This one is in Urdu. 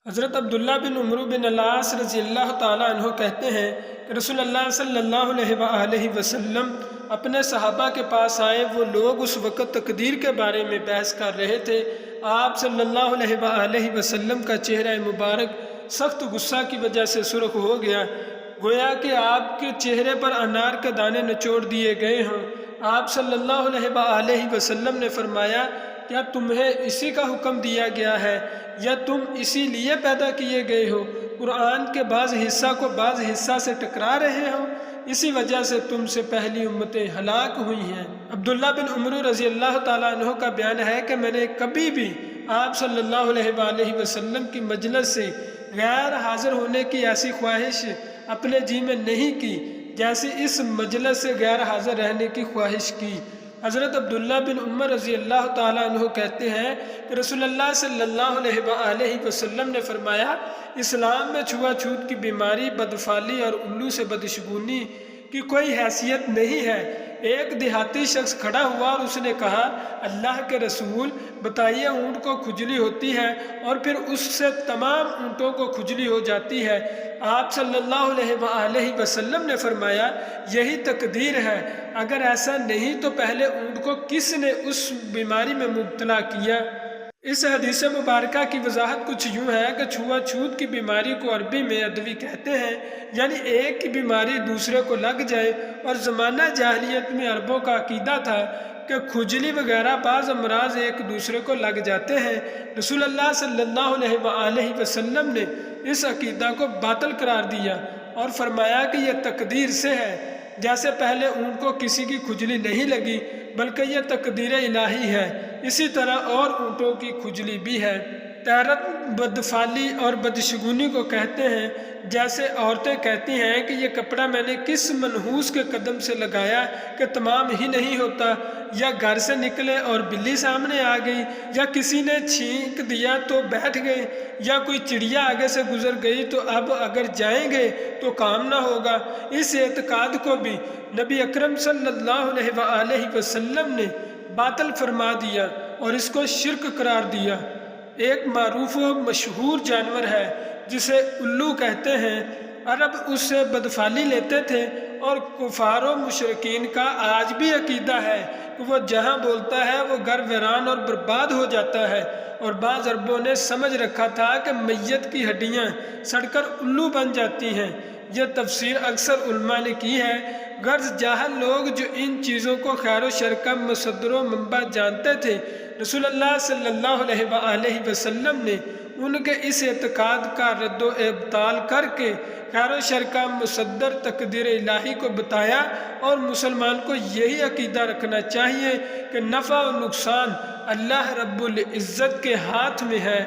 حضرت عبداللہ بن عمرو بن العاص رضی اللہ تعالیٰ عنہ کہتے ہیں کہ رسول اللہ صلی اللہ علیہ وسلم اپنے صحابہ کے پاس آئے۔ وہ لوگ اس وقت تقدیر کے بارے میں بحث کر رہے تھے۔ آپ صلی اللہ علیہ وسلم کا چہرہ مبارک سخت غصہ کی وجہ سے سرخ ہو گیا، گویا کہ آپ کے چہرے پر انار کے دانے نچوڑ دیے گئے ہوں۔ آپ صلی اللہ علیہ وسلم نے فرمایا، کیا تمہیں اسی کا حکم دیا گیا ہے یا تم اسی لیے پیدا کیے گئے ہو؟ قرآن کے بعض حصہ کو بعض حصہ سے ٹکرا رہے ہو، اسی وجہ سے تم سے پہلی امتیں ہلاک ہوئی ہیں۔ عبداللہ بن عمرو رضی اللہ تعالیٰ عنہ کا بیان ہے کہ میں نے کبھی بھی آپ صلی اللہ علیہ وسلم کی مجلس سے غیر حاضر ہونے کی ایسی خواہش اپنے جی میں نہیں کی جیسے اس مجلس سے غیر حاضر رہنے کی خواہش کی۔ حضرت عبداللہ بن عمر رضی اللہ تعالیٰ عنہ کہتے ہیں کہ رسول اللہ صلی اللہ علیہ وسلم نے فرمایا، اسلام میں چھوا چھوت کی بیماری، بدفعلی اور الو سے بدشگونی کی کوئی حیثیت نہیں ہے۔ ایک دیہاتی شخص کھڑا ہوا اور اس نے کہا، اللہ کے رسول بتائیے، اونٹ کو کھجلی ہوتی ہے اور پھر اس سے تمام اونٹوں کو کھجلی ہو جاتی ہے۔ آپ صلی اللہ علیہ وسلم نے فرمایا، یہی تقدیر ہے، اگر ایسا نہیں تو پہلے اونٹ کو کس نے اس بیماری میں مبتلا کیا؟ اس حدیث مبارکہ کی وضاحت کچھ یوں ہے کہ چھوا چھوت کی بیماری کو عربی میں ادوی کہتے ہیں، یعنی ایک کی بیماری دوسرے کو لگ جائے، اور زمانہ جاہلیت میں عربوں کا عقیدہ تھا کہ کھجلی وغیرہ بعض امراض ایک دوسرے کو لگ جاتے ہیں۔ رسول اللہ صلی اللہ علیہ وسلم نے اس عقیدہ کو باطل قرار دیا اور فرمایا کہ یہ تقدیر سے ہے، جیسے پہلے اونٹ کو کسی کی کھجلی نہیں لگی بلکہ یہ تقدیر الہی ہے، اسی طرح اور اونٹوں کی کھجلی بھی ہے۔ طیرت بدفعلی اور بدشگونی کو کہتے ہیں، جیسے عورتیں کہتی ہیں کہ یہ کپڑا میں نے کس منحوس کے قدم سے لگایا کہ تمام ہی نہیں ہوتا، یا گھر سے نکلے اور بلی سامنے آ گئی، یا کسی نے چھینک دیا تو بیٹھ گئے، یا کوئی چڑیا آگے سے گزر گئی تو اب اگر جائیں گے تو کام نہ ہوگا۔ اس اعتقاد کو بھی نبی اکرم صلی اللہ علیہ وسلم نے باطل فرما دیا اور اس کو شرک قرار دیا۔ ایک معروف و مشہور جانور ہے جسے الو کہتے ہیں، عرب اس سے بدفعلی لیتے تھے، اور کفار و مشرکین کا آج بھی عقیدہ ہے کہ وہ جہاں بولتا ہے وہ گھر ویران اور برباد ہو جاتا ہے، اور بعض عربوں نے سمجھ رکھا تھا کہ میت کی ہڈیاں سڑ کر الو بن جاتی ہیں۔ یہ تفسیر اکثر علماء نے کی ہے، غرض جاہل لوگ جو ان چیزوں کو خیر و شر کا مصدر و منبع جانتے تھے، رسول اللہ صلی اللہ علیہ وسلم نے ان کے اس اعتقاد کا رد و ابطال کر کے خیر و شر کا مصدر تقدیر الہی کو بتایا، اور مسلمان کو یہی عقیدہ رکھنا چاہیے کہ نفع و نقصان اللہ رب العزت کے ہاتھ میں ہے۔